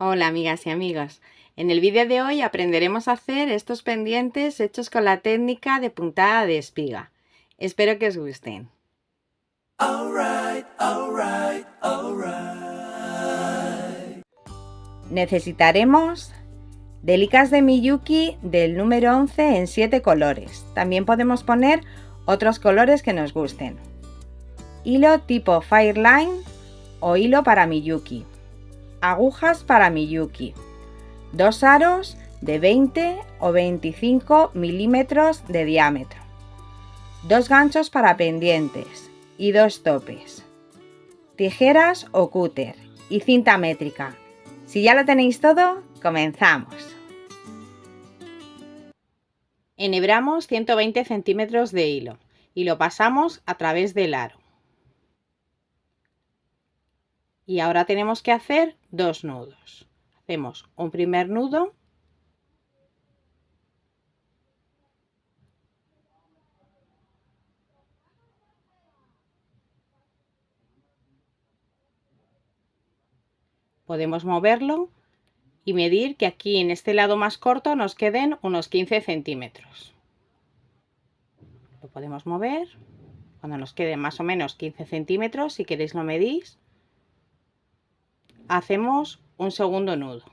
Hola amigas y amigos, en el vídeo de hoy aprenderemos a hacer estos pendientes hechos con la técnica de puntada de espiga. Espero que os gusten. Necesitaremos delicas de Miyuki del número 11 en 7 colores. También podemos poner otros colores que nos gusten. Hilo tipo Fireline o hilo para Miyuki. Agujas para Miyuki. 2 aros de 20 o 25 milímetros de diámetro. 2 ganchos para pendientes y 2 topes. Tijeras o cúter y cinta métrica. Si ya lo tenéis todo, comenzamos. Enhebramos 120 centímetros de hilo y lo pasamos a través del aro. Y ahora tenemos que hacer 2 nudos. Hacemos un primer nudo podemos moverlo y medir que aquí en este lado más corto nos queden unos 15 centímetros. Lo podemos mover cuando nos queden más o menos 15 centímetros, si queréis lo medís. Hacemos un segundo nudo.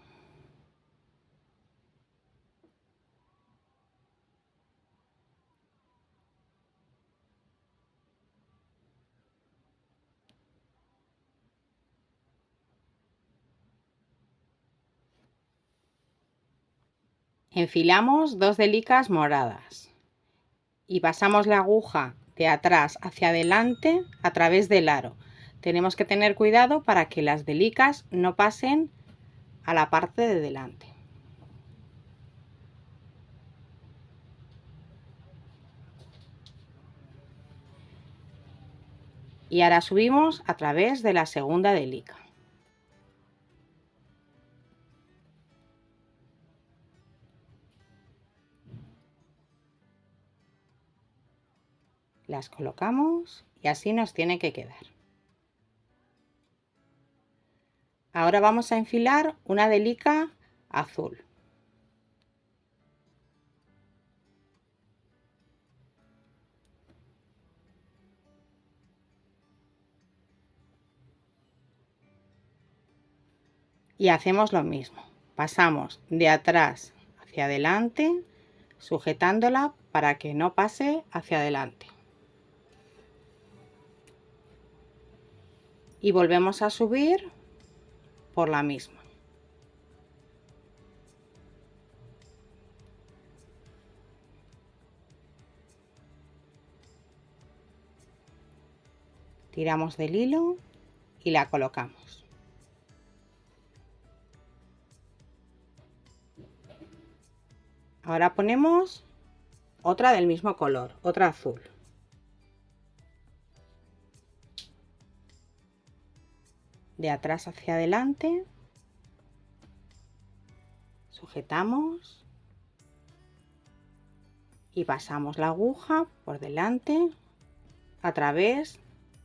Enfilamos 2 delicas moradas y pasamos la aguja de atrás hacia adelante a través del aro. Tenemos que tener cuidado para que las delicas no pasen a la parte de delante. Y ahora subimos a través de la segunda delica. Las colocamos y así nos tiene que quedar. Ahora vamos a enfilar una delica azul. Y hacemos lo mismo. Pasamos de atrás hacia adelante, sujetándola para que no pase hacia adelante. Y volvemos a subir por la misma. Tiramos del hilo y la colocamos. Ahora ponemos otra del mismo color, otra azul. De atrás hacia adelante, sujetamos y pasamos la aguja por delante a través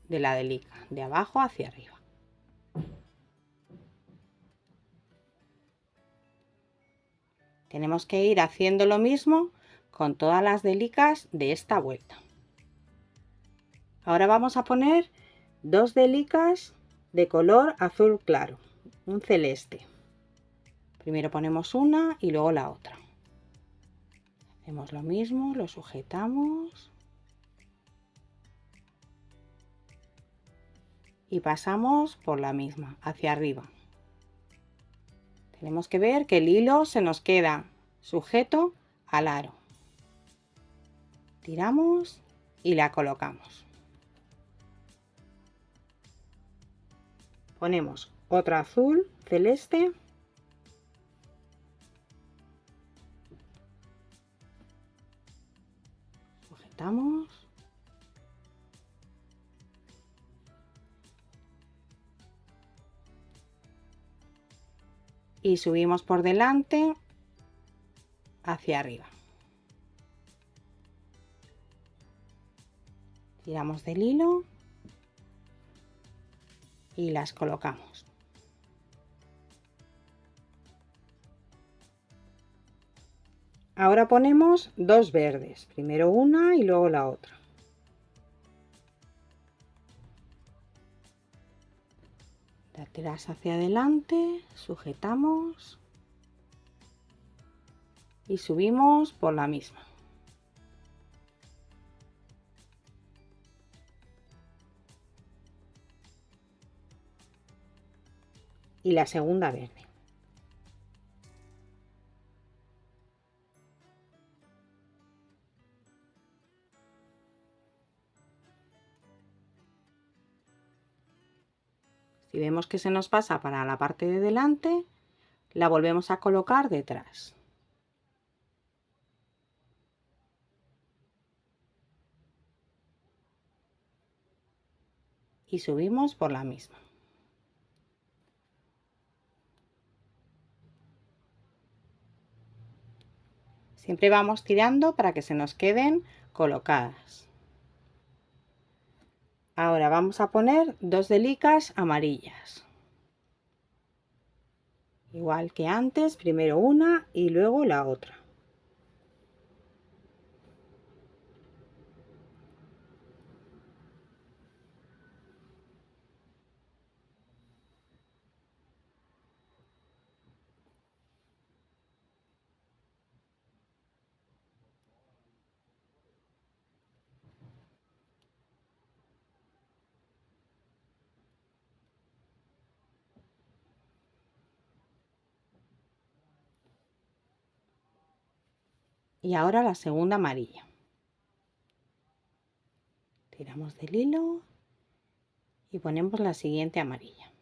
de la delica, de abajo hacia arriba. Tenemos que ir haciendo lo mismo con todas las delicas de esta vuelta. Ahora vamos a poner 2 delicas de color azul claro, un celeste. Primero ponemos una y luego la otra. Hacemos lo mismo, lo sujetamos y pasamos por la misma hacia arriba. Tenemos que ver que el hilo se nos queda sujeto al aro. Tiramos y la colocamos. Ponemos otra azul celeste. Sujetamos. Y subimos por delante hacia arriba. Tiramos del hilo y las colocamos. Ahora ponemos dos verdes, primero una y luego la otra. La tiras hacia adelante, sujetamos y subimos por la misma. Y la segunda verde. Si vemos que se nos pasa para la parte de delante, la volvemos a colocar detrás. Y subimos por la misma. Siempre vamos tirando para que se nos queden colocadas. Ahora vamos a poner dos delicas amarillas. Igual que antes, primero una y luego la otra. Y ahora la segunda amarilla. Tiramos del hilo y ponemos la siguiente amarilla.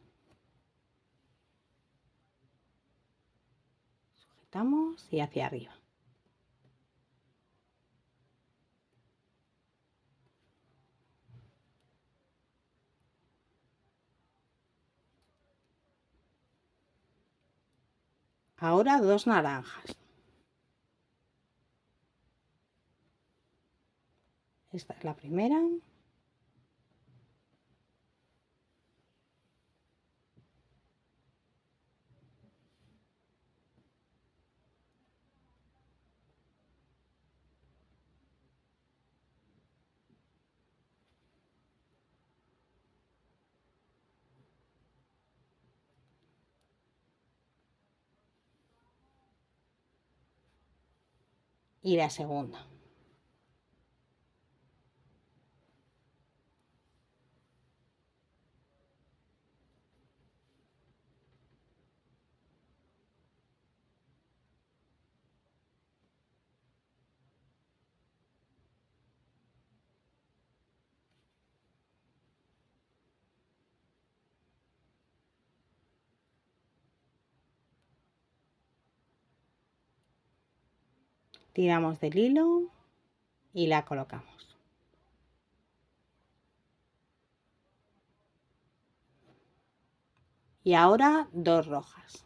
Sujetamos y hacia arriba. Ahora dos naranjas. Esta es la primera. Y la segunda. Tiramos del hilo y la colocamos. Y ahora dos rojas.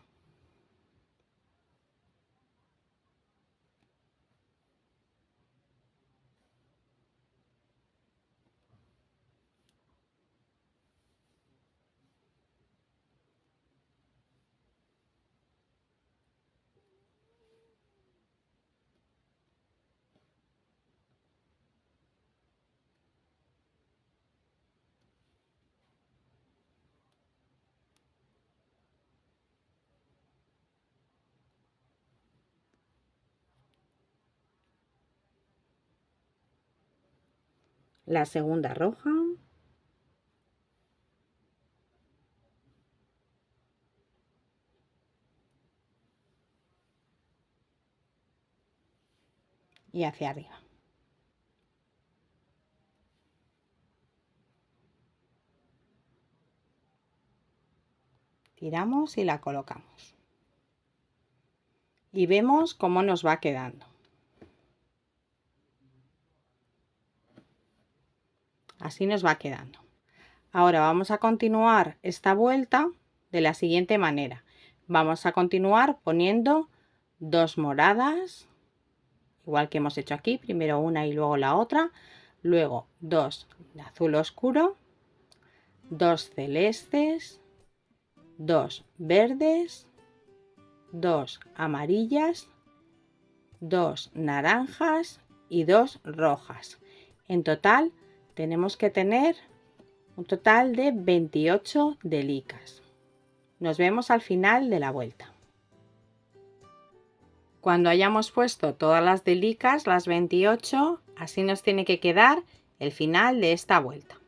La segunda roja. Y hacia arriba. Tiramos y la colocamos. Y vemos cómo nos va quedando. Así nos va quedando. Ahora vamos a continuar esta vuelta de la siguiente manera. Vamos a continuar poniendo dos moradas, igual que hemos hecho aquí, primero una y luego la otra, luego dos de azul oscuro, dos celestes, dos verdes, dos amarillas 2 naranjas y 2 rojas. En total tenemos que tener un total de 28 delicas. Nos vemos al final de la vuelta. Cuando hayamos puesto todas las delicas, las 28, así nos tiene que quedar el final de esta vuelta.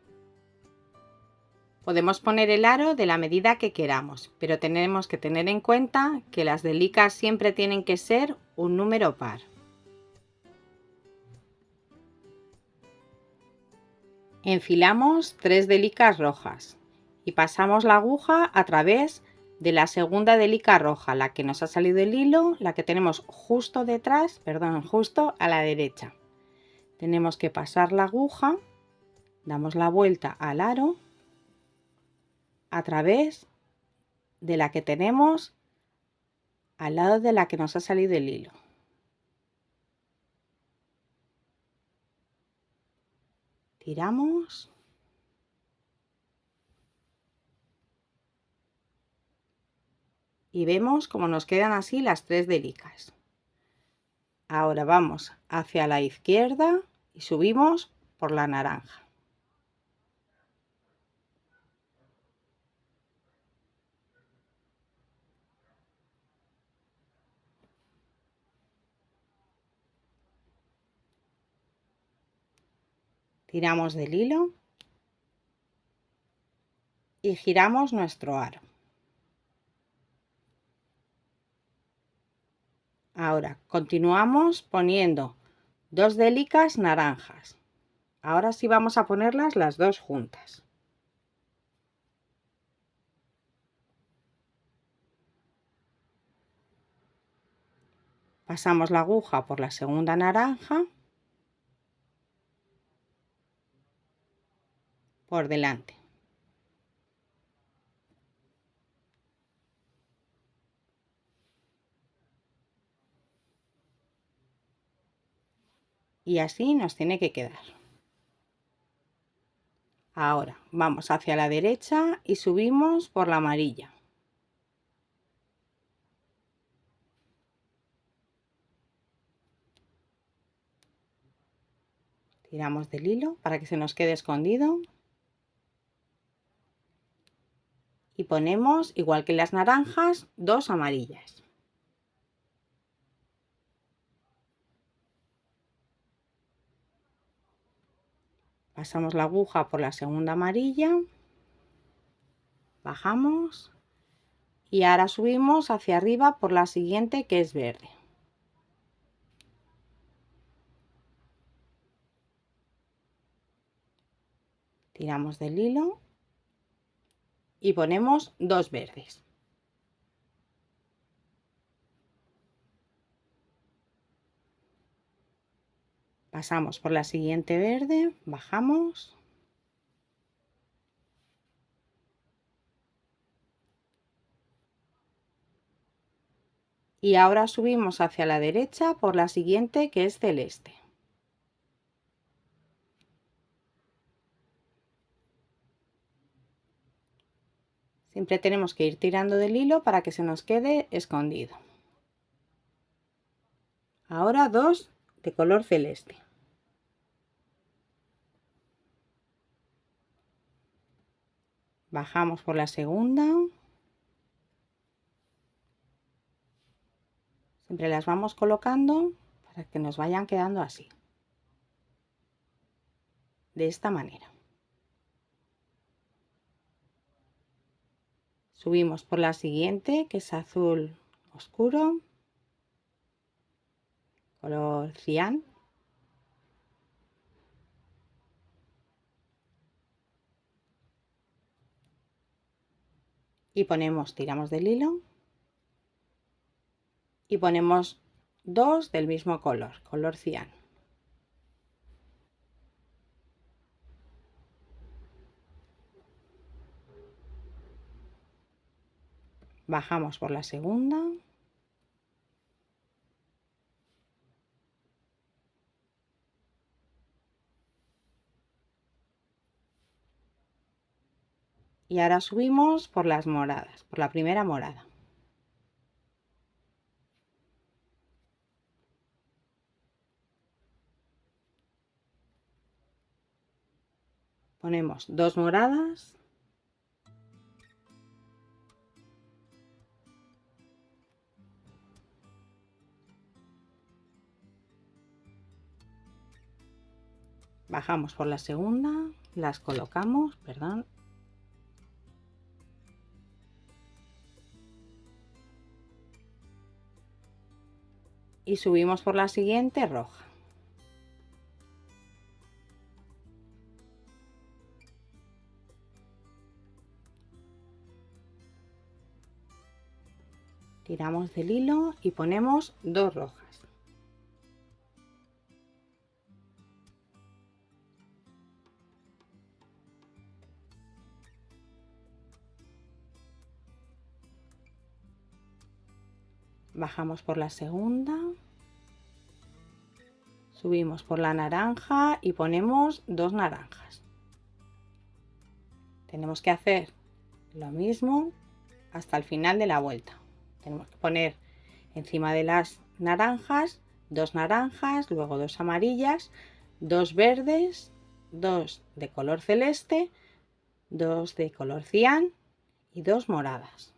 Podemos poner el aro de la medida que queramos, pero tenemos que tener en cuenta que las delicas siempre tienen que ser un número par. Enfilamos 3 delicas rojas y pasamos la aguja a través de la segunda delica roja, la que nos ha salido el hilo, la que tenemos justo detrás, perdón, justo a la derecha. Tenemos que pasar la aguja, damos la vuelta al aro a través de la que tenemos al lado de la que nos ha salido el hilo. Tiramos. Y vemos cómo nos quedan así las 3 delicas. Ahora vamos hacia la izquierda y subimos por la naranja. Tiramos del hilo y giramos nuestro aro. Ahora continuamos poniendo 2 delicas naranjas. Ahora sí vamos a ponerlas las dos juntas. Pasamos la aguja por la segunda naranja por delante. Y así nos tiene que quedar. Ahora vamos hacia la derecha y subimos por la amarilla. Tiramos del hilo para que se nos quede escondido. Y ponemos, igual que las naranjas, 2 amarillas. Pasamos la aguja por la segunda amarilla. Bajamos. Y ahora subimos hacia arriba por la siguiente, que es verde. Tiramos del hilo y ponemos 2 verdes. Pasamos por la siguiente verde, bajamos. Y ahora subimos hacia la derecha por la siguiente, que es celeste. Siempre tenemos que ir tirando del hilo para que se nos quede escondido. Ahora 2 de color celeste. Bajamos por la segunda. Siempre las vamos colocando para que nos vayan quedando así. De esta manera. Subimos por la siguiente, que es azul oscuro, color cian. Y ponemos, tiramos del hilo y ponemos 2 del mismo color, color cian. Bajamos por la segunda. Y ahora subimos por las moradas, por la primera morada. Ponemos 2 moradas. Bajamos por la segunda, las colocamos, perdón. Y subimos por la siguiente roja. Tiramos del hilo y ponemos 2 rojas. Bajamos por la segunda, subimos por la naranja y ponemos 2 naranjas. Tenemos que hacer lo mismo hasta el final de la vuelta. Tenemos que poner encima de las naranjas 2 naranjas, luego 2 amarillas, 2 verdes, 2 de color celeste, 2 de color cian y 2 moradas.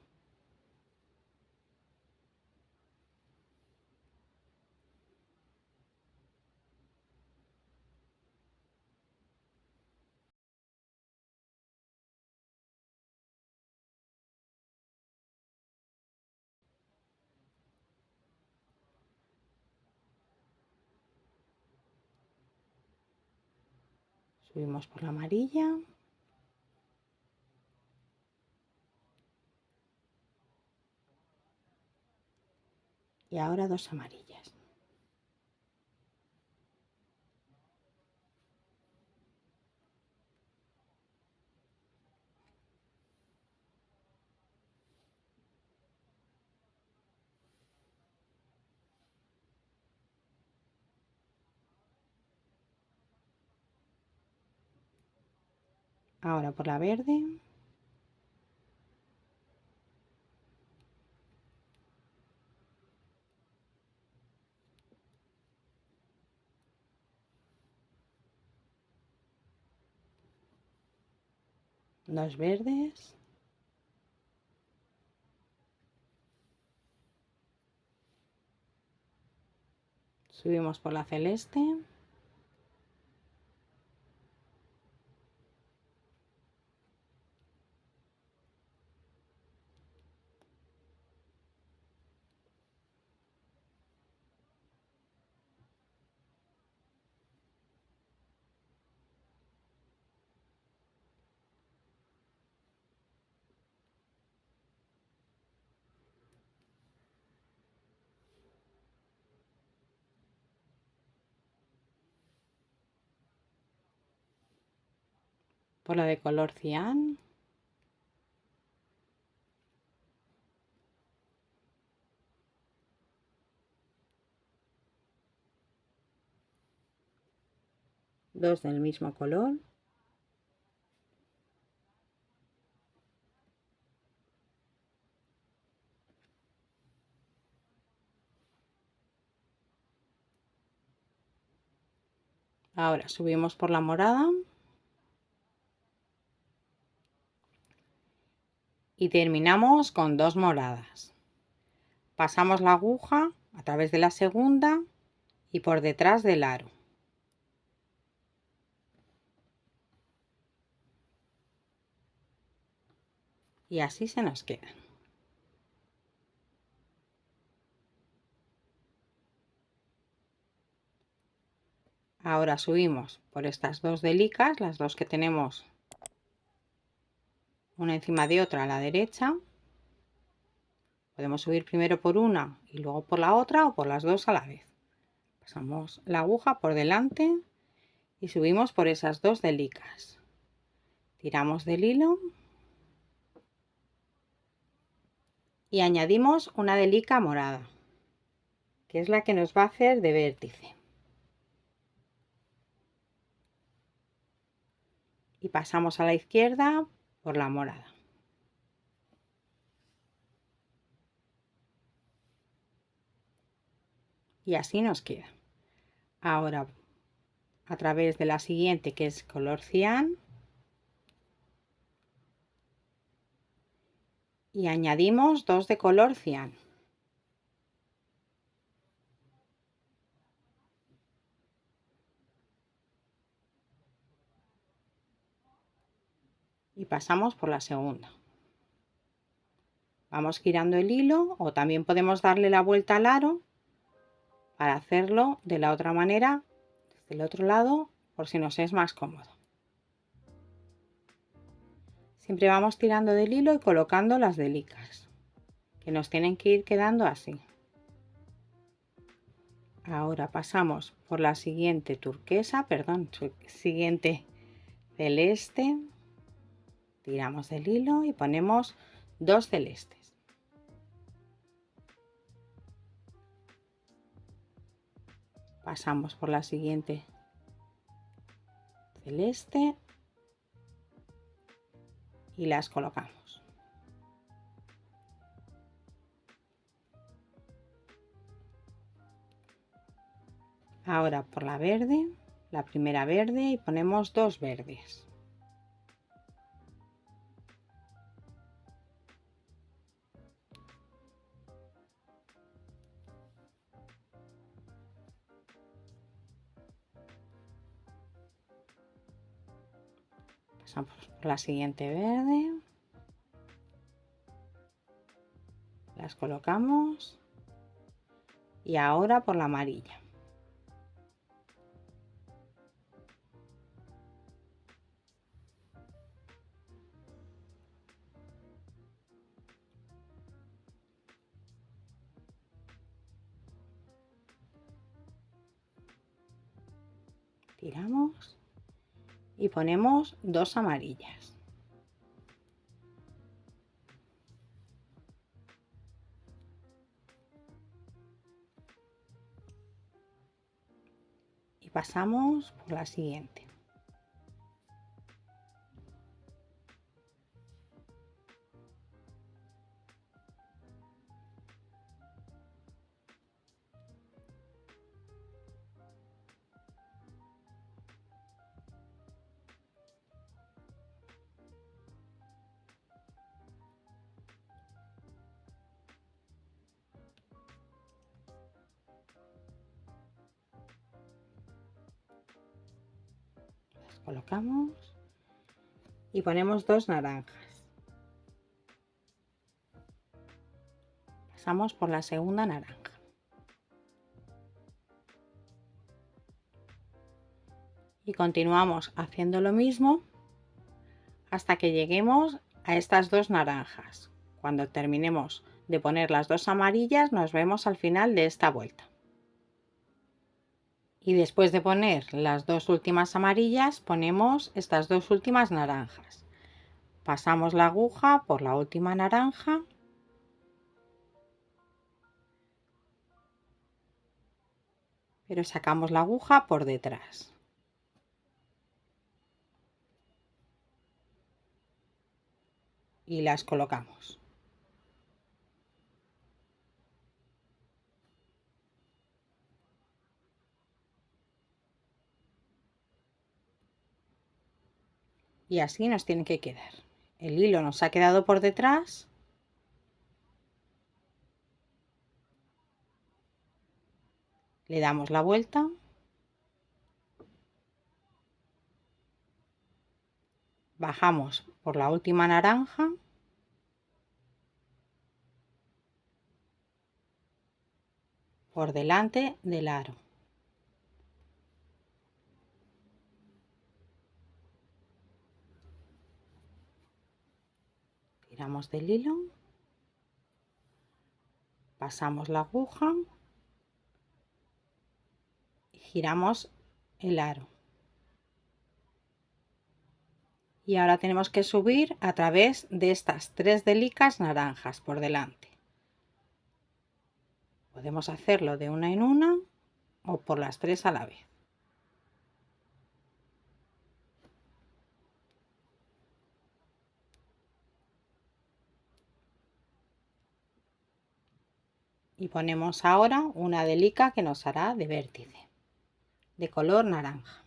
Subimos por la amarilla. Y ahora 2 amarillas. Ahora por la verde. Dos verdes. Subimos por la celeste. Por la de color cian. Dos del mismo color. Ahora subimos por la morada. Y terminamos con 2 moradas. Pasamos la aguja a través de la segunda y por detrás del aro. Y así se nos queda. Ahora subimos por estas 2 delicas, las 2 que tenemos una encima de otra a la derecha. Podemos subir primero por una y luego por la otra o por las 2 a la vez. Pasamos la aguja por delante y subimos por esas 2 delicas. Tiramos del hilo y añadimos una delica morada, que es la que nos va a hacer de vértice. Y pasamos a la izquierda por la morada. Y así nos queda. Ahora, a través de la siguiente, que es color cian, y añadimos 2 de color cian. Y pasamos por la segunda. Vamos girando el hilo o también podemos darle la vuelta al aro para hacerlo de la otra manera, desde el otro lado, por si nos es más cómodo. Siempre vamos tirando del hilo y colocando las delicas, que nos tienen que ir quedando así. Ahora pasamos por la siguiente turquesa, siguiente celeste. Tiramos del hilo y ponemos 2 celestes. Pasamos por la siguiente celeste y las colocamos. Ahora por la verde, la primera verde, y ponemos 2 verdes. Pasamos por la siguiente verde, las colocamos y ahora por la amarilla. Tiramos y ponemos 2 amarillas. Y pasamos por la siguiente. Colocamos y ponemos 2 naranjas. Pasamos por la segunda naranja. Y continuamos haciendo lo mismo hasta que lleguemos a estas 2 naranjas. Cuando terminemos de poner las 2 amarillas, nos vemos al final de esta vuelta. Y después de poner las 2 últimas amarillas, ponemos estas 2 últimas naranjas. Pasamos la aguja por la última naranja pero sacamos la aguja por detrás. Y las colocamos. Y así nos tiene que quedar. El hilo nos ha quedado por detrás. Le damos la vuelta. Bajamos por la última naranja. Por delante del aro. Tiramos del hilo. Pasamos la aguja. Y giramos el aro. Y ahora tenemos que subir a través de estas 3 delicas naranjas por delante. Podemos hacerlo de una en una o por las 3 a la vez. Y ponemos ahora una delica que nos hará de vértice, de color naranja.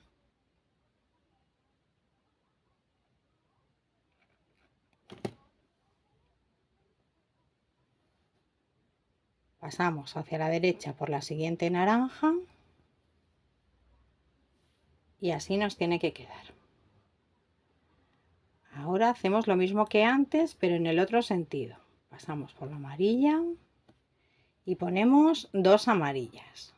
Pasamos hacia la derecha por la siguiente naranja y así nos tiene que quedar. Ahora hacemos lo mismo que antes, pero en el otro sentido. Pasamos por la amarilla y ponemos 2 amarillas.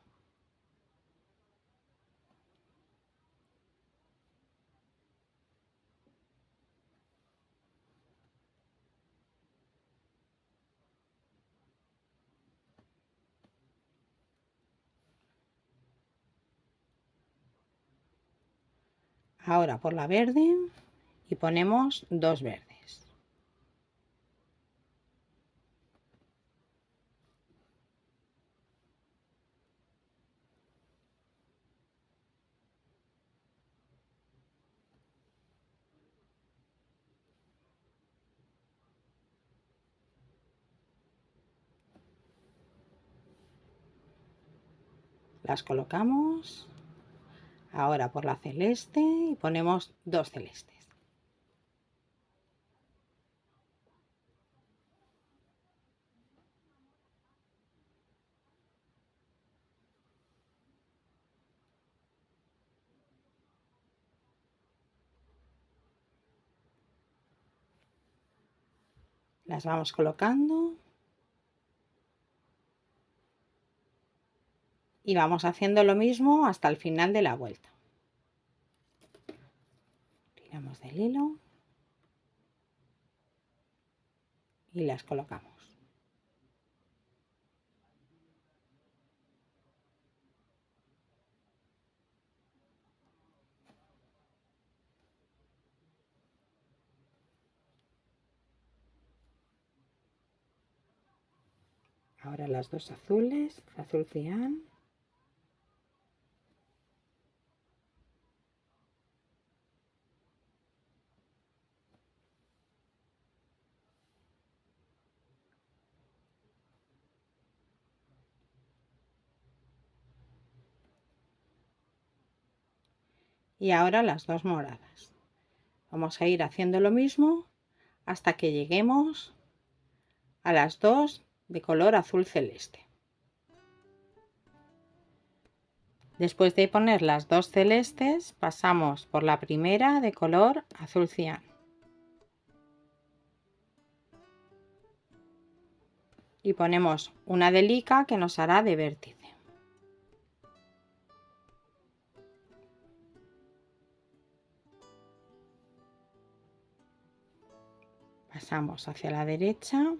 Ahora por la verde y ponemos 2 verdes. Las colocamos. Ahora por la celeste y ponemos 2 celestes. Las vamos colocando y vamos haciendo lo mismo hasta el final de la vuelta. Tiramos del hilo y las colocamos. Ahora las 2 azules, azul cian. Y ahora las 2 moradas. Vamos a ir haciendo lo mismo hasta que lleguemos a las 2 de color azul celeste. Después de poner las 2 celestes, pasamos por la primera de color azul cian. Y ponemos una delica que nos hará de vértice. Pasamos hacia la derecha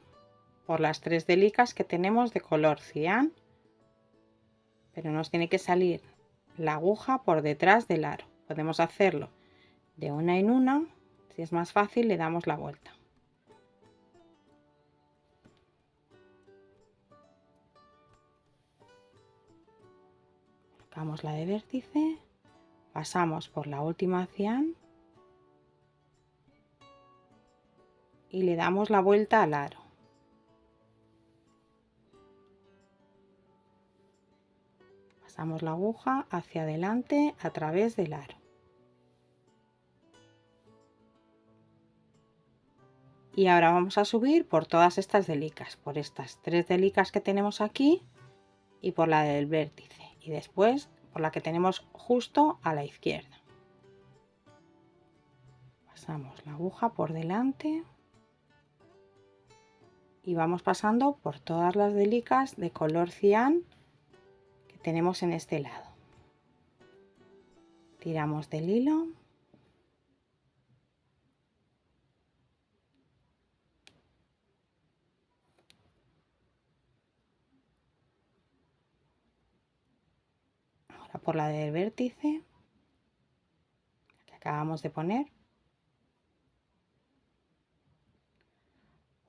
por las 3 delicas que tenemos de color cian, pero nos tiene que salir la aguja por detrás del aro. Podemos hacerlo de una en una, si es más fácil le damos la vuelta. Colocamos la de vértice, pasamos por la última cian y le damos la vuelta al aro. Pasamos la aguja hacia adelante a través del aro. Y ahora vamos a subir por todas estas delicas, por estas 3 delicas que tenemos aquí y por la del vértice. Y después por la que tenemos justo a la izquierda. Pasamos la aguja por delante y vamos pasando por todas las delicas de color cian que tenemos en este lado. Tiramos del hilo ahora por la del vértice que acabamos de poner,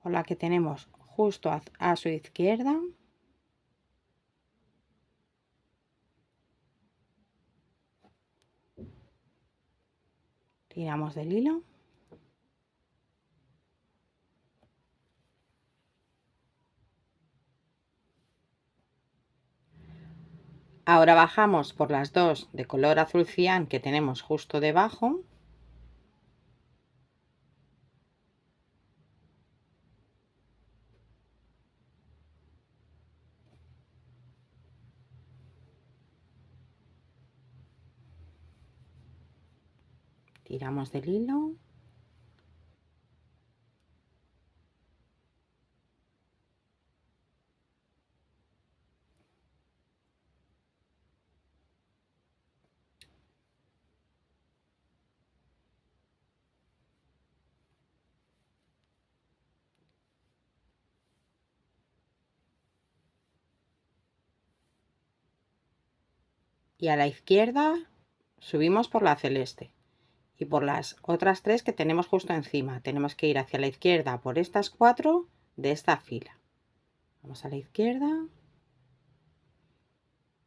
por la que tenemos justo a su izquierda. Tiramos del hilo ahora bajamos por las 2 de color azul cian que tenemos justo debajo tiramos del hilo y a la izquierda subimos por la celeste y por las otras 3 que tenemos justo encima. Tenemos que ir hacia la izquierda por estas 4 de esta fila. Vamos a la izquierda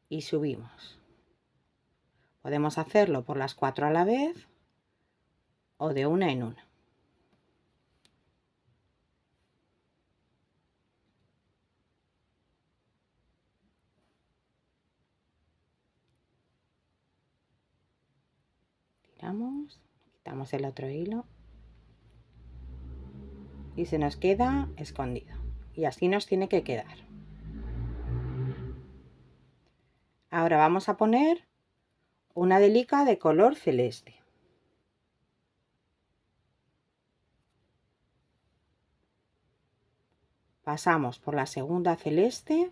y subimos. Podemos hacerlo por las 4 a la vez o de una en una. Tiramos, quitamos el otro hilo y se nos queda escondido. Y así nos tiene que quedar. Ahora vamos a poner una delica de color celeste. Pasamos por la segunda celeste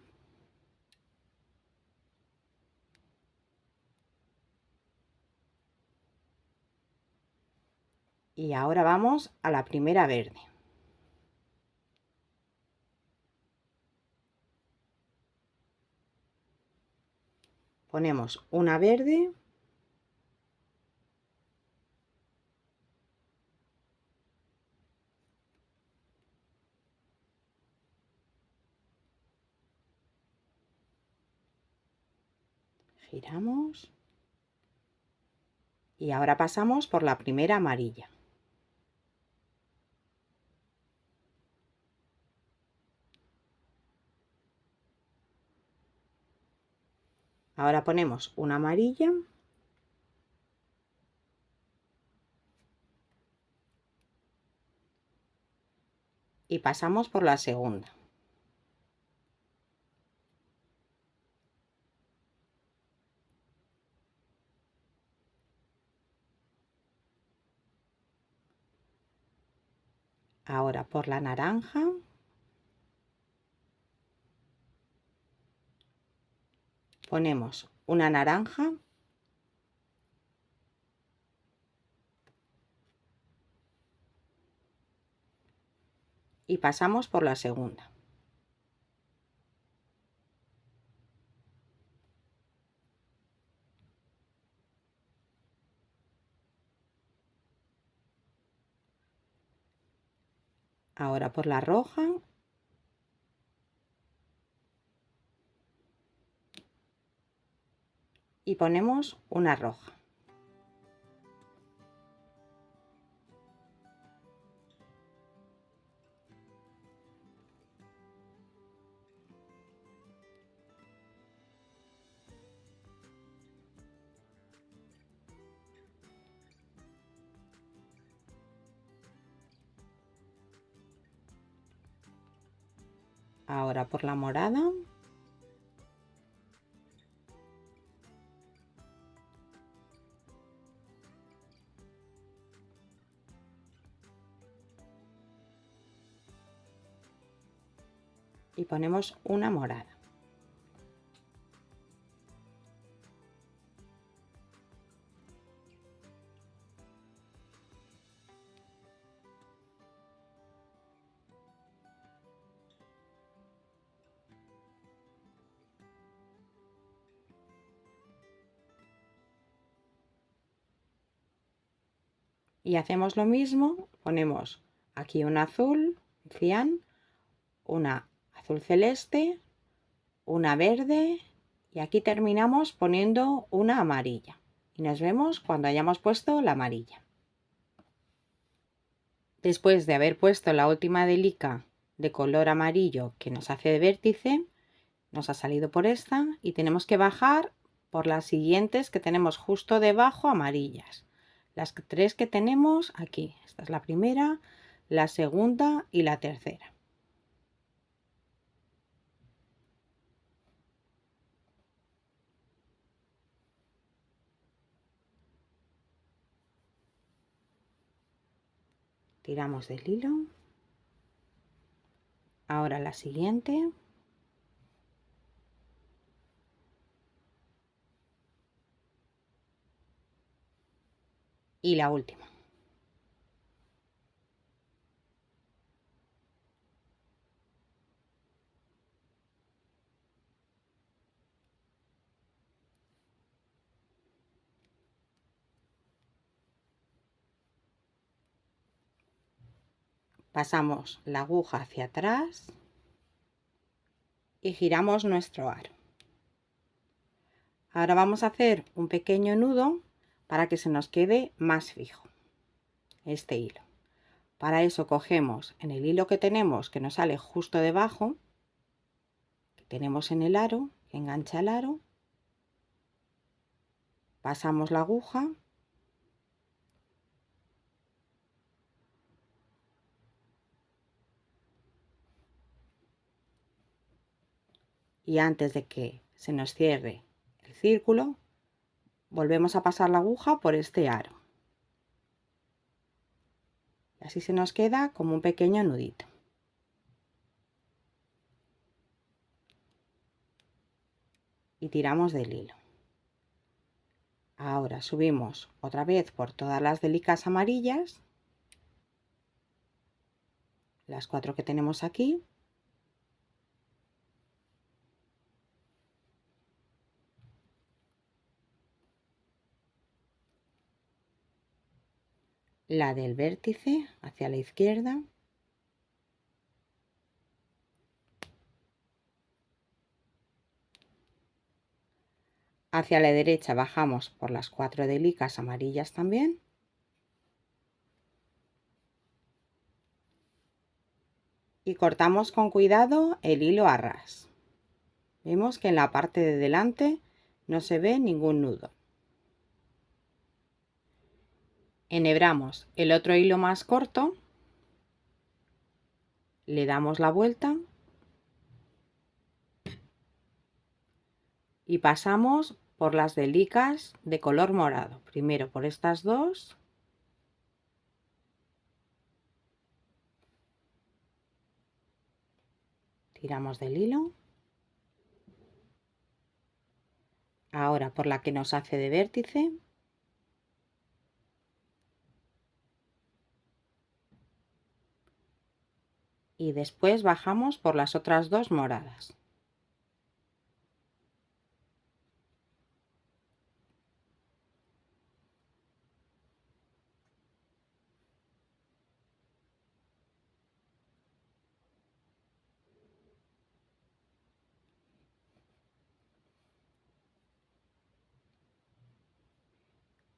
y ahora vamos a la primera verde. Ponemos una verde giramos y ahora pasamos por la primera amarilla. Ahora ponemos una amarilla y pasamos por la segunda. Ahora por la naranja ponemos una naranja y pasamos por la segunda. Ahora por la roja y ponemos una roja. Ahora por la morada y ponemos una morada. Y hacemos lo mismo, ponemos aquí un azul cian, una azul celeste, una verde y aquí terminamos poniendo una amarilla. Y nos vemos cuando hayamos puesto la amarilla. Después de haber puesto la última delica de color amarillo que nos hace de vértice, nos ha salido por esta y tenemos que bajar por las siguientes que tenemos justo debajo amarillas. Las 3 que tenemos aquí. Esta es la primera, la segunda y la tercera. tiramos del hilo. Ahora la siguiente. Y la última. Pasamos la aguja hacia atrás y giramos nuestro aro. Ahora vamos a hacer un pequeño nudo para que se nos quede más fijo este hilo. Para eso cogemos en el hilo que tenemos, que nos sale justo debajo, que tenemos en el aro, que engancha el aro, pasamos la aguja y antes de que se nos cierre el círculo, volvemos a pasar la aguja por este aro. Y así se nos queda como un pequeño nudito. Y tiramos del hilo. Ahora subimos otra vez por todas las delicas amarillas, las 4 que tenemos aquí. La del vértice hacia la izquierda. Hacia la derecha bajamos por las 4 delicas amarillas también. Y cortamos con cuidado el hilo a ras. Vemos que en la parte de delante no se ve ningún nudo. Enhebramos el otro hilo más corto, le damos la vuelta y pasamos por las delicas de color morado. Primero por estas dos. Tiramos del hilo. Ahora por la que nos hace de vértice. Y después bajamos por las otras dos moradas.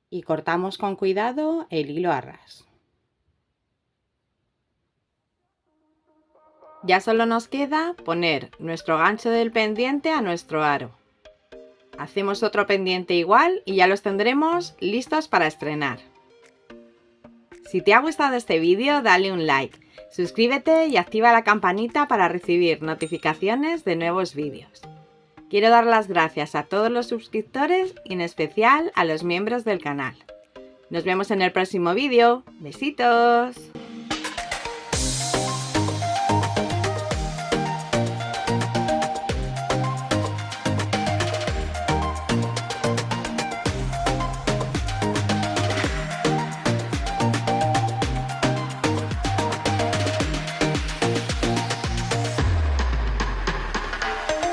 Y cortamos con cuidado el hilo a ras. Ya solo nos queda poner nuestro gancho del pendiente a nuestro aro. Hacemos otro pendiente igual y ya los tendremos listos para estrenar. Si te ha gustado este vídeo, dale un like, suscríbete y activa la campanita para recibir notificaciones de nuevos vídeos. Quiero dar las gracias a todos los suscriptores y en especial a los miembros del canal. Nos vemos en el próximo vídeo. ¡Besitos!